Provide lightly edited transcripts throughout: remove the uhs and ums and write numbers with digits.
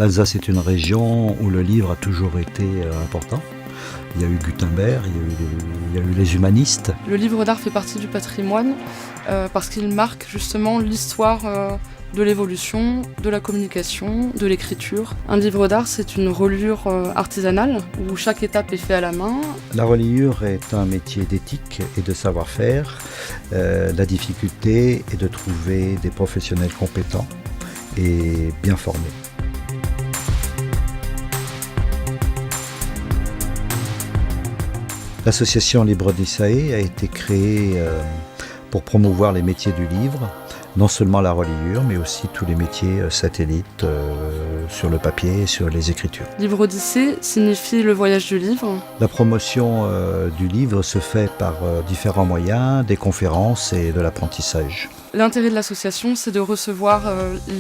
L'Alsace est une région où le livre a toujours été important. Il y a eu Gutenberg, il y a eu les humanistes. Le livre d'art fait partie du patrimoine parce qu'il marque justement l'histoire de l'évolution, de la communication, de l'écriture. Un livre d'art, c'est une reliure artisanale où chaque étape est faite à la main. La reliure est un métier d'éthique et de savoir-faire. La difficulté est de trouver des professionnels compétents et bien formés. L'association Libre d'Issae a été créée pour promouvoir les métiers du livre, non seulement la reliure, mais aussi tous les métiers satellites sur le papier et sur les écritures. Livre Odyssée signifie le voyage du livre. La promotion du livre se fait par différents moyens, des conférences et de l'apprentissage. L'intérêt de l'association, c'est de recevoir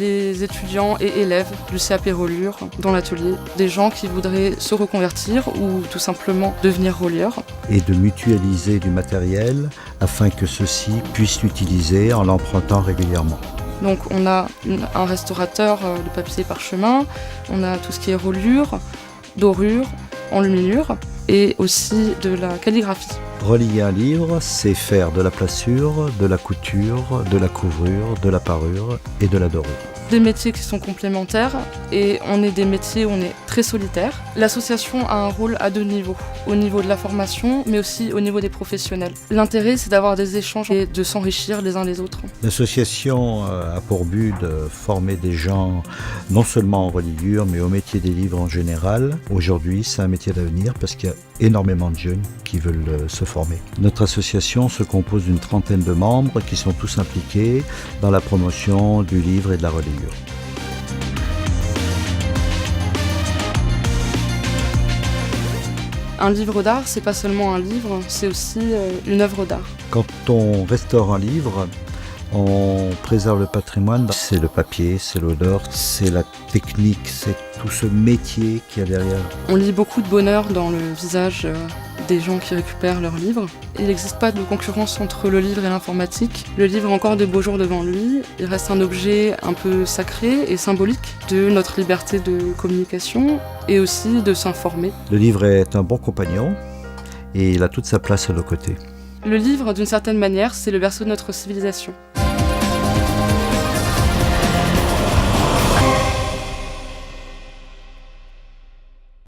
les étudiants et élèves du CAP Reliure dans l'atelier, des gens qui voudraient se reconvertir ou tout simplement devenir relieurs. Et de mutualiser du matériel afin que ceux-ci puissent l'utiliser en l'empruntant régulièrement. Donc on a un restaurateur de papier et parchemin, on a tout ce qui est reliure, dorure, enluminure et aussi de la calligraphie. Relier un livre, c'est faire de la plâture, de la couture, de la couvrure, de la parure et de la dorure. Des métiers qui sont complémentaires et on est des métiers où on est très solitaire. L'association a un rôle à deux niveaux, au niveau de la formation mais aussi au niveau des professionnels. L'intérêt, c'est d'avoir des échanges et de s'enrichir les uns les autres. L'association a pour but de former des gens non seulement en reliure mais au métier des livres en général. Aujourd'hui, c'est un métier d'avenir parce qu'il y a énormément de jeunes qui veulent se former. Notre association se compose d'une 30aine de membres qui sont tous impliqués dans la promotion du livre et de la reliure. Un livre d'art, c'est pas seulement un livre, c'est aussi une œuvre d'art. Quand on restaure un livre, on préserve le patrimoine. C'est le papier, c'est l'odeur, c'est la technique, c'est tout ce métier qu'il y a derrière. On lit beaucoup de bonheur dans le visage des gens qui récupèrent leurs livres. Il n'existe pas de concurrence entre le livre et l'informatique. Le livre a encore de beaux jours devant lui. Il reste un objet un peu sacré et symbolique de notre liberté de communication et aussi de s'informer. Le livre est un bon compagnon et il a toute sa place à nos côtés. Le livre, d'une certaine manière, c'est le berceau de notre civilisation.